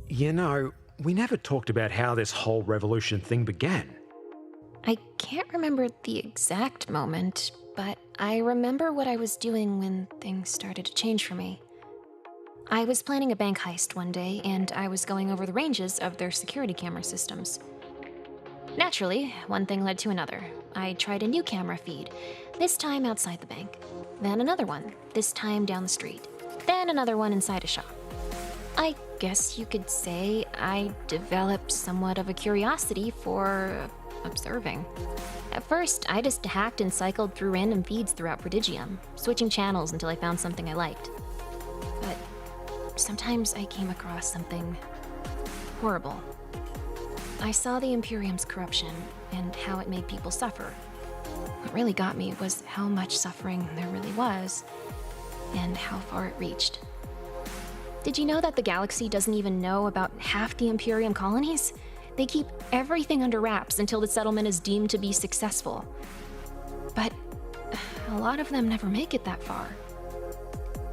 You know, we never talked about how this whole revolution thing began. I can't remember the exact moment, but I remember what I was doing when things started to change for me. I was planning a bank heist one day, and I was going over the ranges of their security camera systems. Naturally, one thing led to another. I tried a new camera feed, this time outside the bank. Then another one, this time down the street. Then another one inside a shop. I guess you could say I developed somewhat of a curiosity for observing. At first, I just hacked and cycled through random feeds throughout Prodigium, switching channels until I found something I liked. But sometimes I came across something horrible. I saw the Imperium's corruption and how it made people suffer. What really got me was how much suffering there really was, and how far it reached. Did you know that the galaxy doesn't even know about half the Imperium colonies? They keep everything under wraps until the settlement is deemed to be successful. But a lot of them never make it that far.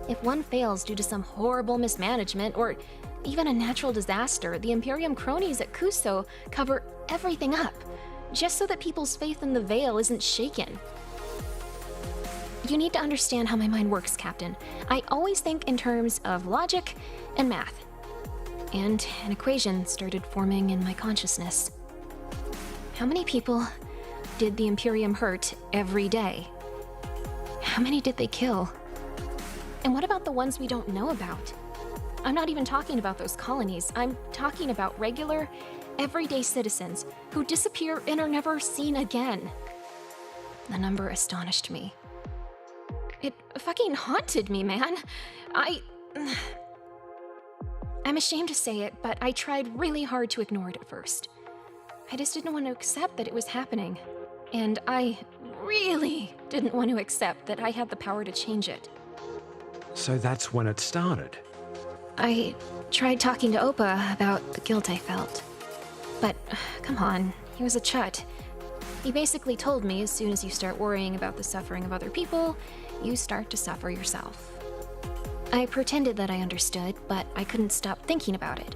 If one fails due to some horrible mismanagement or even a natural disaster, the Imperium cronies at Kuso cover everything up, just so that people's faith in the Veil isn't shaken. You need to understand how my mind works, Captain. I always think in terms of logic and math. And an equation started forming in my consciousness. How many people did the Imperium hurt every day? How many did they kill? And what about the ones we don't know about? I'm not even talking about those colonies. I'm talking about regular, everyday citizens who disappear and are never seen again. The number astonished me. It fucking haunted me, man. I'm ashamed to say it, but I tried really hard to ignore it at first. I just didn't want to accept that it was happening. And I really didn't want to accept that I had the power to change it. So that's when it started. I tried talking to Opa about the guilt I felt. But, come on, he was a chut. He basically told me as soon as you start worrying about the suffering of other people, you start to suffer yourself. I pretended that I understood, but I couldn't stop thinking about it.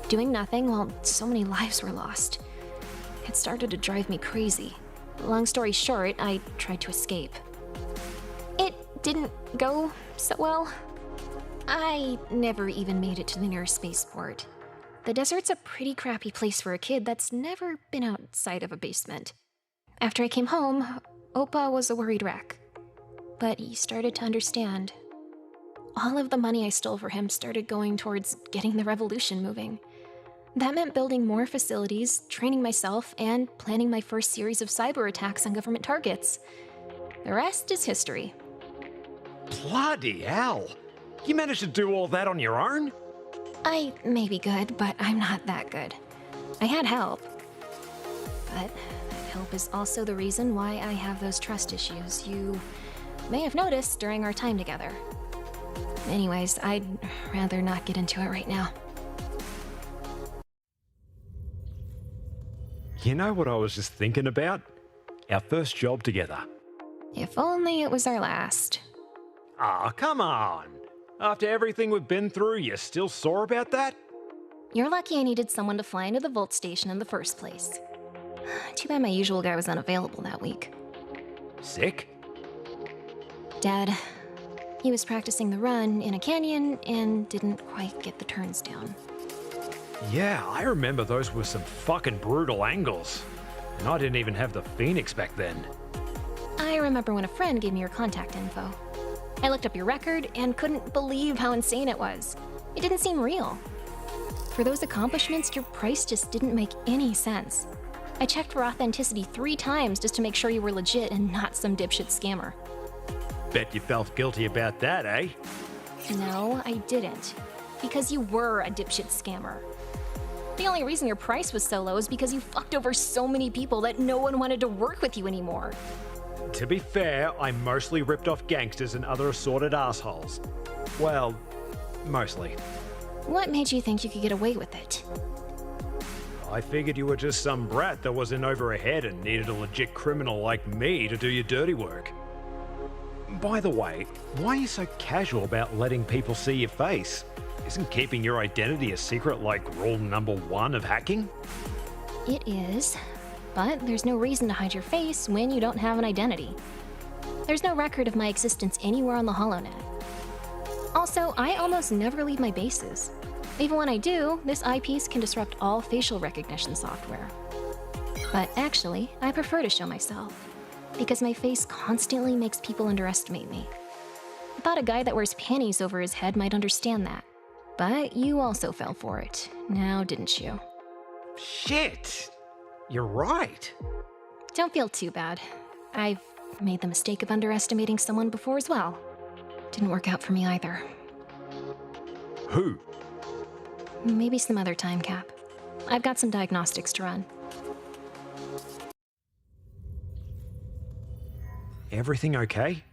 Doing nothing while so many lives were lost. It started to drive me crazy. Long story short, I tried to escape. It didn't go so well. I never even made it to the nearest spaceport. The desert's a pretty crappy place for a kid that's never been outside of a basement. After I came home, Opa was a worried wreck. But he started to understand. All of the money I stole for him started going towards getting the revolution moving. That meant building more facilities, training myself, and planning my first series of cyber attacks on government targets. The rest is history. Bloody hell! You managed to do all that on your own? I may be good, but I'm not that good. I had help. But that help is also the reason why I have those trust issues you may have noticed during our time together. Anyways, I'd rather not get into it right now. You know what I was just thinking about? Our first job together. If only it was our last. Ah, come on! After everything we've been through, you're still sore about that? You're lucky I needed someone to fly into the Volt Station in the first place. Too bad my usual guy was unavailable that week. Sick? Dead. He was practicing the run in a canyon and didn't quite get the turns down. Yeah, I remember those were some fucking brutal angles. And I didn't even have the Phoenix back then. I remember when a friend gave me your contact info. I looked up your record and couldn't believe how insane it was. It didn't seem real. For those accomplishments, your price just didn't make any sense. I checked for authenticity 3 times just to make sure you were legit and not some dipshit scammer. Bet you felt guilty about that, eh? No, I didn't. Because you were a dipshit scammer. The only reason your price was so low is because you fucked over so many people that no one wanted to work with you anymore. To be fair, I mostly ripped off gangsters and other assorted assholes. Well, mostly. What made you think you could get away with it? I figured you were just some brat that was in over a head and needed a legit criminal like me to do your dirty work. By the way, why are you so casual about letting people see your face? Isn't keeping your identity a secret like rule number 1 of hacking? It is, but there's no reason to hide your face when you don't have an identity. There's no record of my existence anywhere on the HoloNet. Also, I almost never leave my bases. Even when I do, this eyepiece can disrupt all facial recognition software. But actually, I prefer to show myself, because my face constantly makes people underestimate me. I thought a guy that wears panties over his head might understand that. But you also fell for it, now didn't you? Shit! You're right. Don't feel too bad. I've made the mistake of underestimating someone before as well. Didn't work out for me either. Who? Maybe some other time, Cap. I've got some diagnostics to run. Everything okay?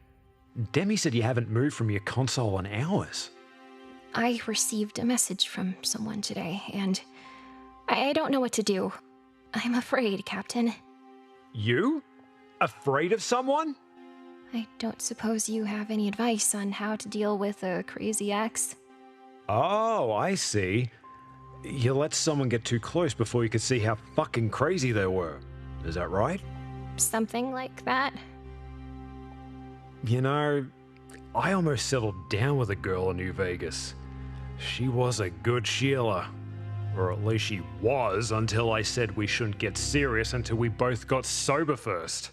Demi said you haven't moved from your console in hours. I received a message from someone today, and I don't know what to do. I'm afraid, Captain. You? Afraid of someone? I don't suppose you have any advice on how to deal with a crazy ex? Oh, I see. You let someone get too close before you could see how fucking crazy they were. Is that right? Something like that? You know, I almost settled down with a girl in New Vegas. She was a good Sheila. Or at least she was, until I said we shouldn't get serious until we both got sober first.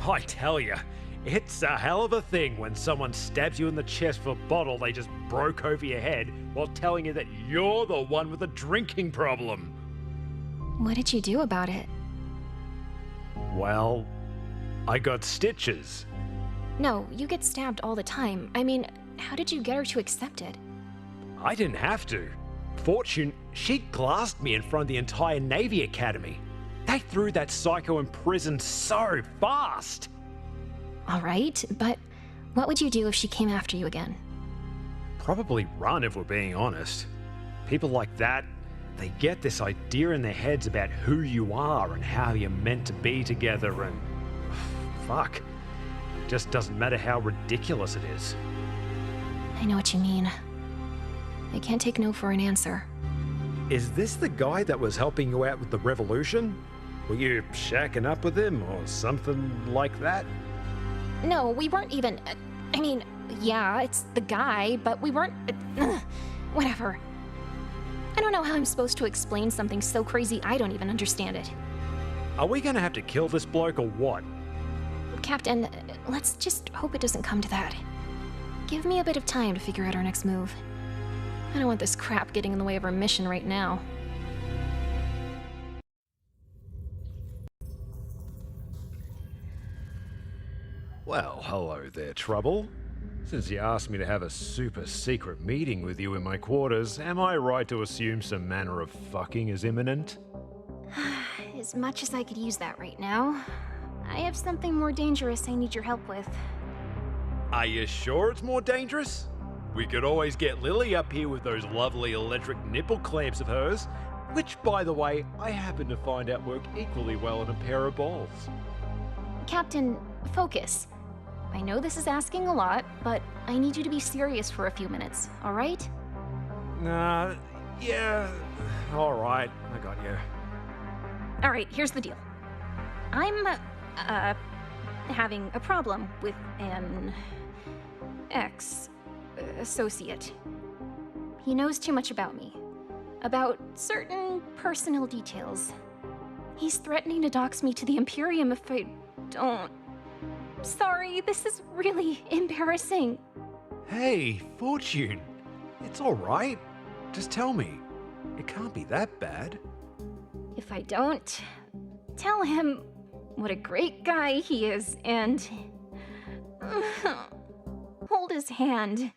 I tell ya, it's a hell of a thing when someone stabs you in the chest with a bottle they just broke over your head while telling you that you're the one with a drinking problem. What did you do about it? Well, I got stitches. No, you get stabbed all the time. I mean, how did you get her to accept it? I didn't have to. Fortune, she glassed me in front of the entire Navy Academy. They threw that psycho in prison so fast. All right, but what would you do if she came after you again? Probably run if we're being honest. People like that, they get this idea in their heads about who you are and how you're meant to be together and... fuck. It just doesn't matter how ridiculous it is. I know what you mean. I can't take no for an answer. Is this the guy that was helping you out with the revolution? Were you shacking up with him or something like that? No, we weren't even... I mean, yeah, it's the guy, but we weren't... whatever. I don't know how I'm supposed to explain something so crazy I don't even understand it. Are we gonna have to kill this bloke or what? Captain, let's just hope it doesn't come to that. Give me a bit of time to figure out our next move. I don't want this crap getting in the way of our mission right now. Well, hello there, Trouble. Since you asked me to have a super secret meeting with you in my quarters, am I right to assume some manner of fucking is imminent? As much as I could use that right now, I have something more dangerous I need your help with. Are you sure it's more dangerous? We could always get Lily up here with those lovely electric nipple clamps of hers, which, by the way, I happen to find out work equally well in a pair of balls. Captain, focus. I know this is asking a lot, but I need you to be serious for a few minutes, all right? Yeah, all right, I got you. All right, here's the deal. I'm, having a problem with an ex-associate. He knows too much about me, about certain personal details. He's threatening to dox me to the Imperium if I don't. Sorry, this is really embarrassing. Hey, Fortune, it's all right. Just tell me. It can't be that bad. If I don't, tell him what a great guy he is and hold his hand.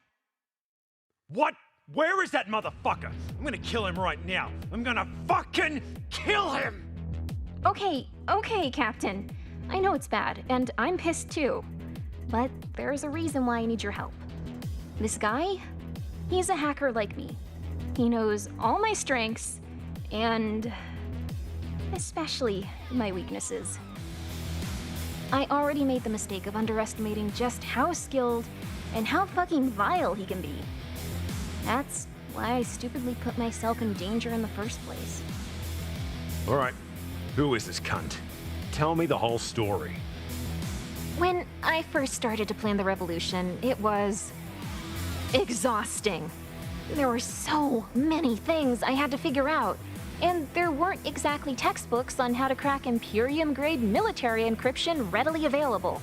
What? Where is that motherfucker? I'm gonna kill him right now. I'm gonna fucking kill him! Okay, Captain. I know it's bad, and I'm pissed too. But there's a reason why I need your help. This guy, he's a hacker like me. He knows all my strengths, and especially my weaknesses. I already made the mistake of underestimating just how skilled and how fucking vile he can be. That's why I stupidly put myself in danger in the first place. Alright, who is this cunt? Tell me the whole story. When I first started to plan the revolution, it was exhausting. There were so many things I had to figure out, and there weren't exactly textbooks on how to crack Imperium-grade military encryption readily available.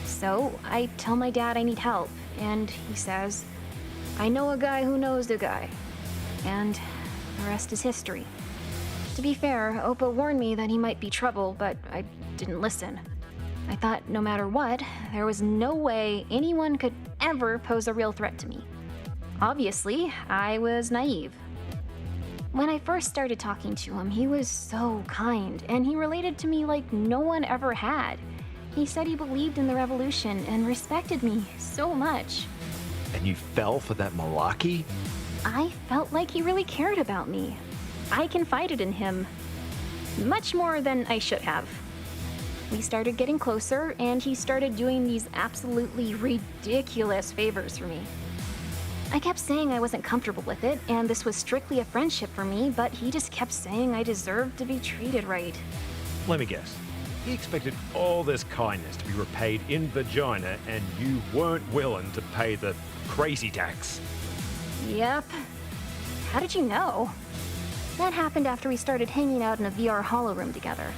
So I tell my dad I need help, and he says, I know a guy who knows a guy. And the rest is history. To be fair, Oppa warned me that he might be trouble, but I didn't listen. I thought no matter what, there was no way anyone could ever pose a real threat to me. Obviously, I was naive. When I first started talking to him, he was so kind, and he related to me like no one ever had. He said he believed in the revolution and respected me so much. And you fell for that malarkey? I felt like he really cared about me. I confided in him. Much more than I should have. We started getting closer, and he started doing these absolutely ridiculous favors for me. I kept saying I wasn't comfortable with it, and this was strictly a friendship for me, but he just kept saying I deserved to be treated right. Let me guess. He expected all this kindness to be repaid in vagina, and you weren't willing to pay the crazy tax. Yep. How did you know? That happened after we started hanging out in a VR holo room together.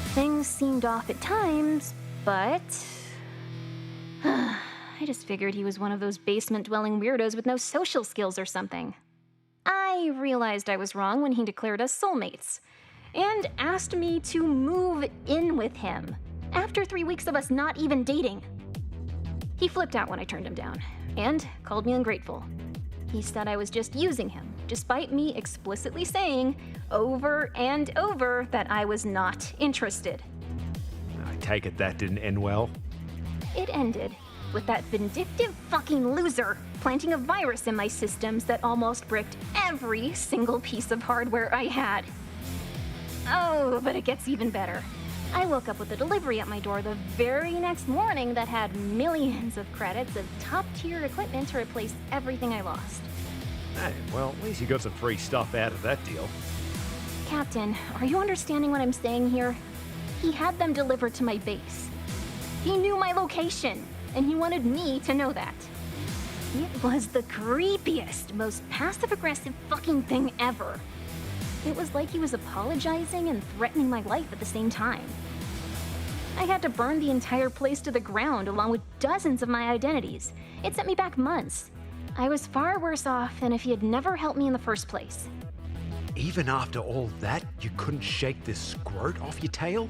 Things seemed off at times, but I just figured he was one of those basement-dwelling weirdos with no social skills or something. I realized I was wrong when he declared us soulmates, and asked me to move in with him, after 3 weeks of us not even dating. He flipped out when I turned him down, and called me ungrateful. He said I was just using him, despite me explicitly saying over and over that I was not interested. I take it that didn't end well? It ended with that vindictive fucking loser planting a virus in my systems that almost bricked every single piece of hardware I had. Oh, but it gets even better. I woke up with a delivery at my door the very next morning that had millions of credits of top-tier equipment to replace everything I lost. Hey, well, at least you got some free stuff out of that deal. Captain, are you understanding what I'm saying here? He had them delivered to my base. He knew my location, and he wanted me to know that. It was the creepiest, most passive-aggressive fucking thing ever. It was like he was apologizing and threatening my life at the same time. I had to burn the entire place to the ground along with dozens of my identities. It set me back months. I was far worse off than if he had never helped me in the first place. Even after all that, you couldn't shake this squirt off your tail?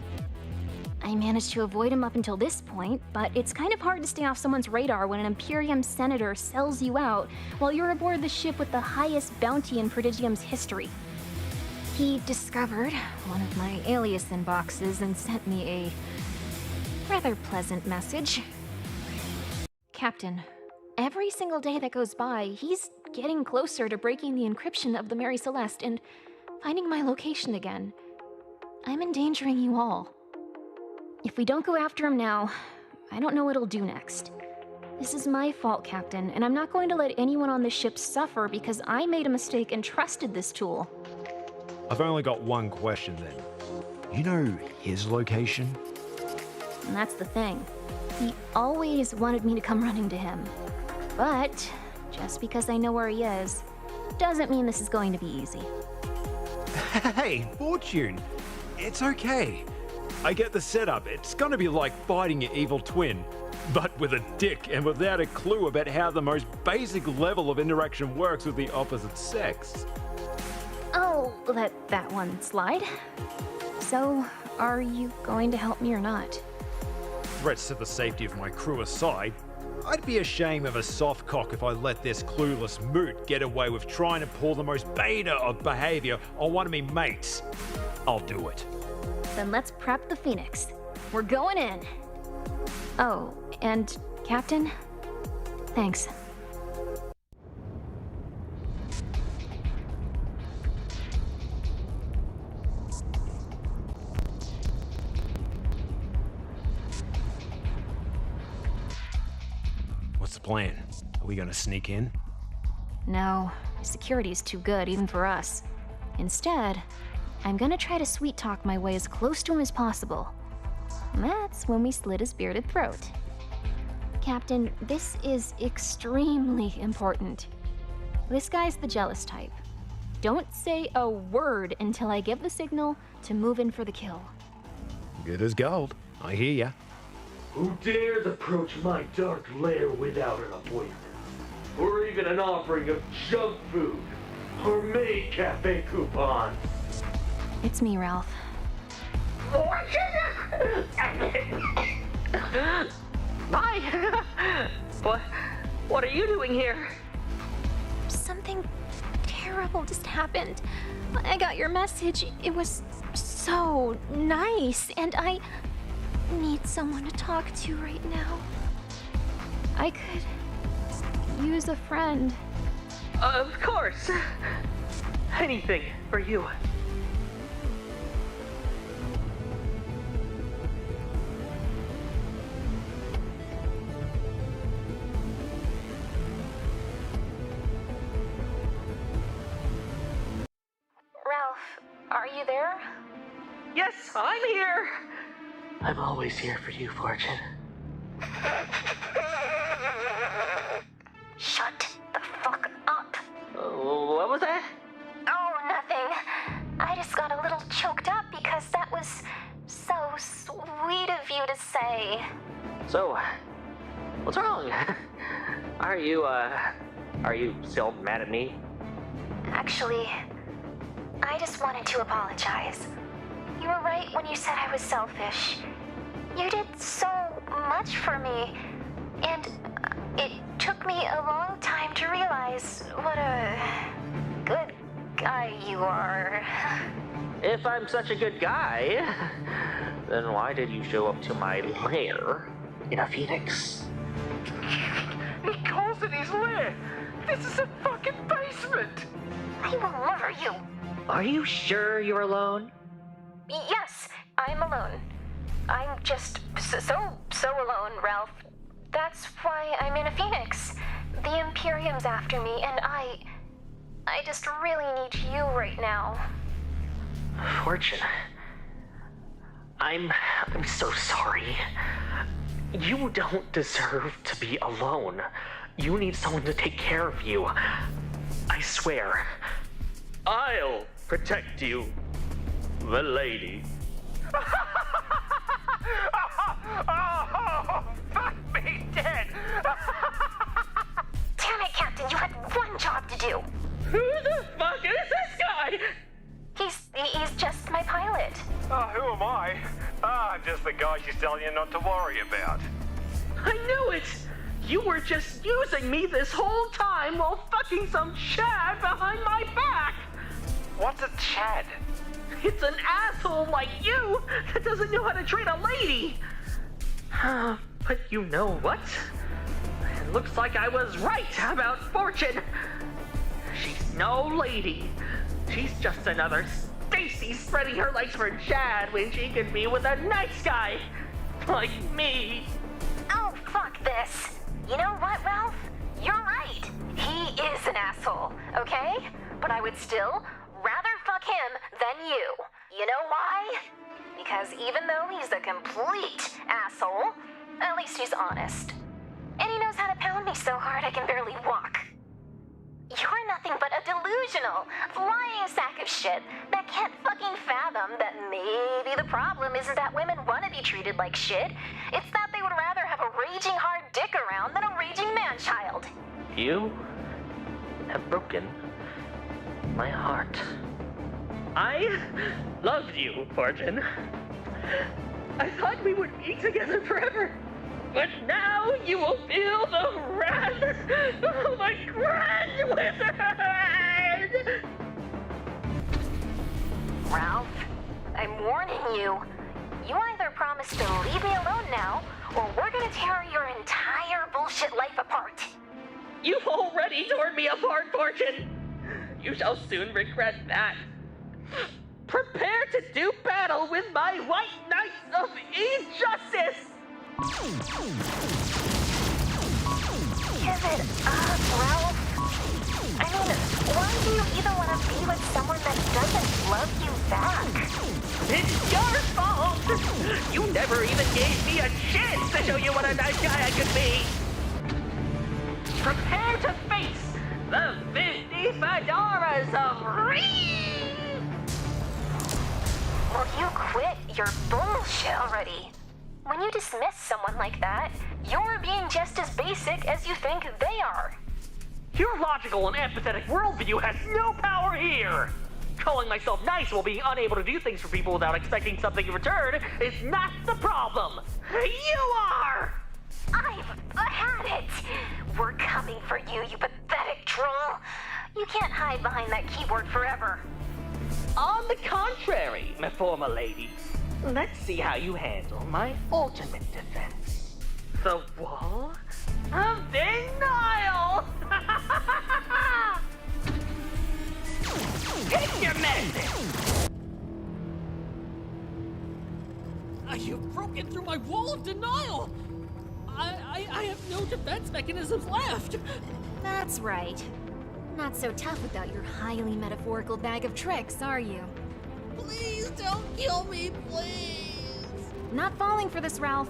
I managed to avoid him up until this point, but it's kind of hard to stay off someone's radar when an Imperium senator sells you out while you're aboard the ship with the highest bounty in Prodigium's history. He discovered one of my alias inboxes and sent me a rather pleasant message. Captain, every single day that goes by, he's getting closer to breaking the encryption of the Mary Celeste and finding my location again. I'm endangering you all. If we don't go after him now, I don't know what he'll do next. This is my fault, Captain, and I'm not going to let anyone on this ship suffer because I made a mistake and trusted this tool. I've only got one question then. You know his location? And that's the thing. He always wanted me to come running to him. But just because I know where he is, doesn't mean this is going to be easy. Hey, Fortune! It's okay. I get the setup. It's gonna be like fighting your evil twin, but with a dick and without a clue about how the most basic level of interaction works with the opposite sex. I'll let that one slide. So, are you going to help me or not? Threats to the safety of my crew aside, I'd be ashamed of a soft cock if I let this clueless moot get away with trying to pull the most beta of behavior on one of me mates. I'll do it. Then let's prep the Phoenix. We're going in. Oh, and Captain, thanks. What's the plan? Are we gonna sneak in? No, security's too good even for us. Instead, I'm gonna try to sweet-talk my way as close to him as possible. That's when we slit his bearded throat. Captain, this is extremely important. This guy's the jealous type. Don't say a word until I give the signal to move in for the kill. Good as gold. I hear ya. Who dares approach my dark lair without an appointment? Or even an offering of junk food? Or maid cafe coupons? It's me, Ralph. Hi! What are you doing here? Something terrible just happened. I got your message. It was so nice, and I need someone to talk to right now. I could use a friend. Of course. Anything for you. Ralph, are you there? Yes, I'm here. I'm always here for you, Fortune. Shut the fuck up. What was that? Oh, nothing. I just got a little choked up because that was so sweet of you to say. So, what's wrong? Are you still mad at me? Actually, I just wanted to apologize. You were right when you said I was selfish. You did so much for me, and it took me a long time to realize what a good guy you are. If I'm such a good guy, then why did you show up to my lair in a phoenix? He calls it his lair! This is a fucking basement! I will murder you. Are you sure you're alone? Yes, I'm alone. I'm just so alone, Ralph. That's why I'm in a phoenix. The Imperium's after me, and I just really need you right now. Fortune, I'm so sorry. You don't deserve to be alone. You need someone to take care of you. I swear. I'll protect you, the lady. Oh, fuck me dead! Damn it, Captain, you had one job to do. Who the fuck is this guy? He's just my pilot. Oh, who am I? I'm just the guy she's telling you not to worry about. I knew it! You were just using me this whole time while fucking some Chad behind my back! What's a Chad? It's an asshole like you that doesn't know how to treat a lady! But you know what? It looks like I was right about Fortune. She's no lady. She's just another Stacy spreading her legs for Chad when she could be with a nice guy like me. Oh, fuck this. You know what, Ralph? You're right. He is an asshole, okay? But I would still rather fuck him than you. You know why? Because even though he's a complete asshole, at least he's honest. And he knows how to pound me so hard I can barely walk. You're nothing but a delusional, lying sack of shit that can't fucking fathom that maybe the problem isn't that women want to be treated like shit. It's that they would rather have a raging hard dick around than a raging man-child. You have broken my heart. I loved you, Fortune. I thought we would be together forever. But now you will feel the wrath of a grand wizard! Ralph, I'm warning you. You either promise to leave me alone now, or we're gonna tear your entire bullshit life apart. You've already torn me apart, Fortune! You shall soon regret that. Prepare to do battle with my white knights of injustice! Give it up, Ralph. I mean, why do you even want to be with someone that doesn't love you back? It's your fault! You never even gave me a chance to show you what a nice guy I could be! Prepare to face the 50 fedoras of Reed! Will you quit your bullshit already? When you dismiss someone like that, you're being just as basic as you think they are. Your logical and empathetic worldview has no power here! Calling myself nice while being unable to do things for people without expecting something in return is not the problem! You are! I've had it! We're coming for you, you pathetic troll! You can't hide behind that keyboard forever. On the contrary, my former lady, let's see how you handle my ultimate defense. The wall of denial! Take your medicine! You've broken through my wall of denial! I have no defense mechanisms left! That's right. Not so tough without your highly metaphorical bag of tricks, are you? Please don't kill me, please! Not falling for this, Ralph.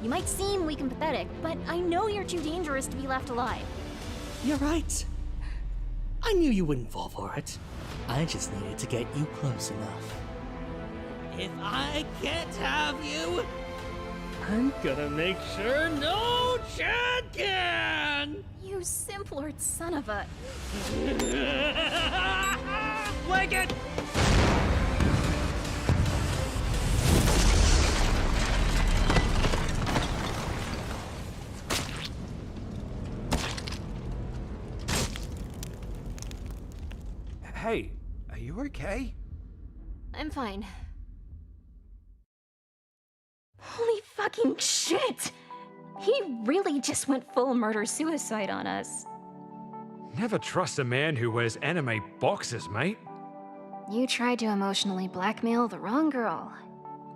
You might seem weak and pathetic, but I know you're too dangerous to be left alive. You're right. I knew you wouldn't fall for it. I just needed to get you close enough. If I can't have you, I'm gonna make sure no Chad can! You simplord son of a... Like it! Hey, are you okay? I'm fine. Holy fucking shit! He really just went full murder-suicide on us. Never trust a man who wears anime boxes, mate. You tried to emotionally blackmail the wrong girl.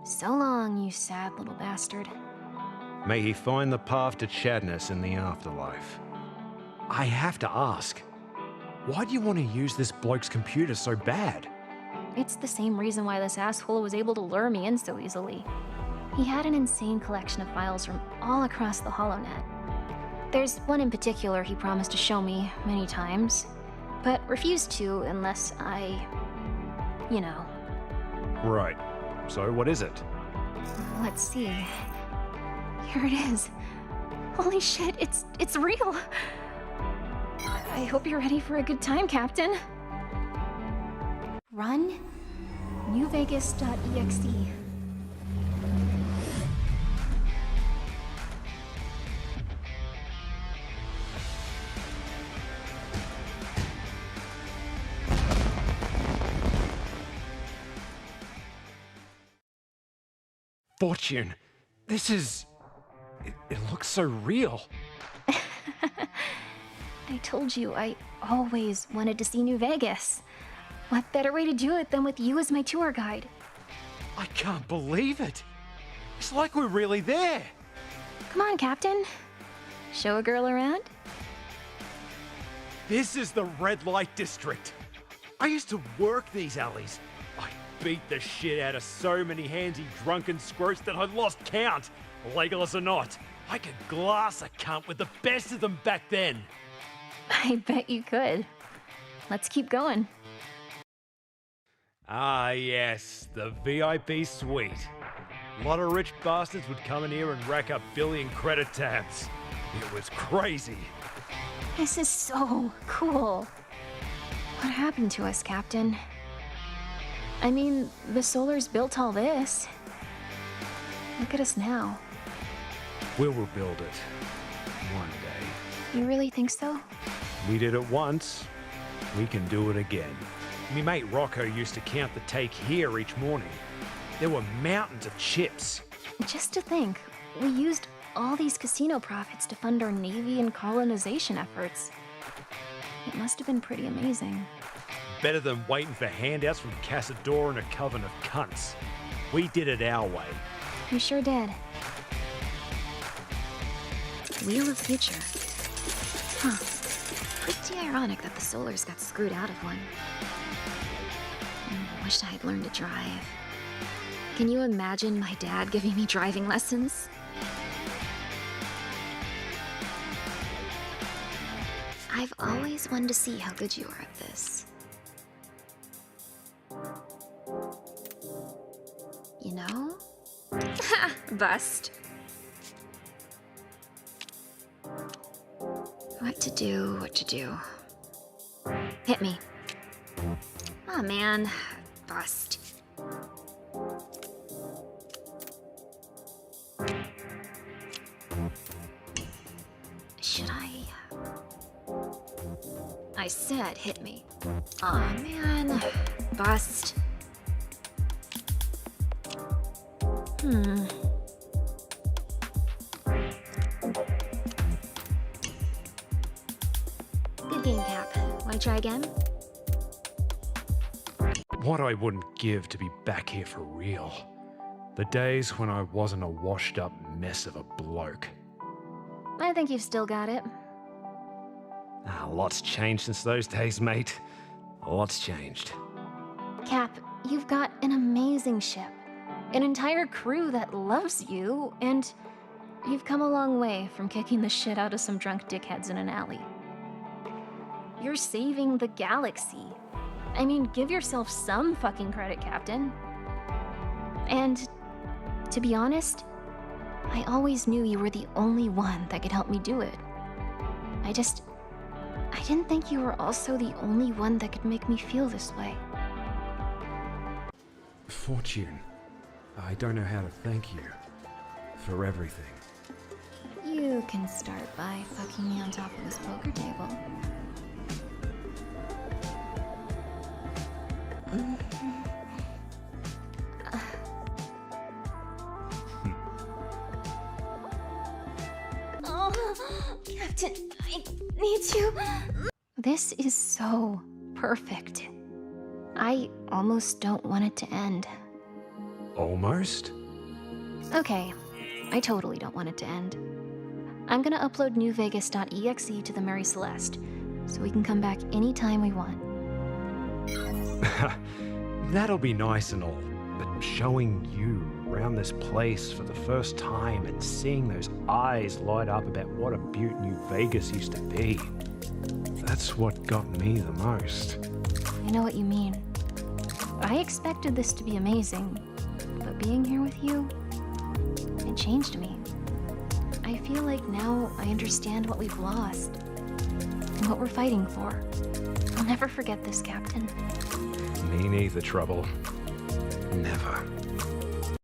So long, you sad little bastard. May he find the path to Chadness in the afterlife. I have to ask, why do you want to use this bloke's computer so bad? It's the same reason why this asshole was able to lure me in so easily. He had an insane collection of files from all across the HoloNet. There's one in particular he promised to show me many times, but refused to unless I... you know. Right. So what is it? Let's see. Here it is. Holy shit, it's real! I hope you're ready for a good time, Captain. Run newvegas.exe. Fortune, this is... It looks so real. I told you, I always wanted to see New Vegas. What better way to do it than with you as my tour guide? I can't believe it. It's like we're really there. Come on, Captain. Show a girl around? This is the red light district. I used to work these alleys. I beat the shit out of so many handsy drunken squirts that I lost count. Legolas or not, I could glass a cunt with the best of them back then. I bet you could. Let's keep going. Ah, yes, the VIP suite. A lot of rich bastards would come in here and rack up billion credit tabs. It was crazy. This is so cool. What happened to us, Captain? I mean, the Solars built all this. Look at us now. We'll rebuild it. One day. You really think so? We did it once. We can do it again. Me mate Rocco used to count the take here each morning. There were mountains of chips. Just to think, we used all these casino profits to fund our navy and colonization efforts. It must have been pretty amazing. Better than waiting for handouts from Casador and a coven of cunts. We did it our way. You sure did. Wheel of Future. Huh. Pretty Pretty ironic that the Solars got screwed out of one. Wished I had learned to drive. Can you imagine my dad giving me driving lessons? I've always wanted to see how good you are at this. You know? Ha! Bust. What to do, what to do. Hit me. Aw, man. Bust. Should I said hit me. Aw, man. Bust. Good game, Cap. Wanna try again? What I wouldn't give to be back here for real. The days when I wasn't a washed up mess of a bloke. I think you've still got it. A lot's changed since those days, mate. A lot's changed. Cap, you've got an amazing ship. An entire crew that loves you, and you've come a long way from kicking the shit out of some drunk dickheads in an alley. You're saving the galaxy. I mean, give yourself some fucking credit, Captain. And to be honest, I always knew you were the only one that could help me do it. I didn't think you were also the only one that could make me feel this way. Fortune, I don't know how to thank you for everything. You can start by fucking me on top of this poker table. Oh, Captain, I need you. This is so perfect. I almost don't want it to end. Almost? Okay, I totally don't want it to end. I'm gonna upload newvegas.exe to the Mary Celeste, so we can come back anytime we want. That'll be nice and all, but showing you around this place for the first time and seeing those eyes light up about what a beaut New Vegas used to be, that's what got me the most. I know what you mean. I expected this to be amazing, but being here with you, it changed me. I feel like now I understand what we've lost and what we're fighting for. I'll never forget this, Captain. Me neither, Trouble. Never.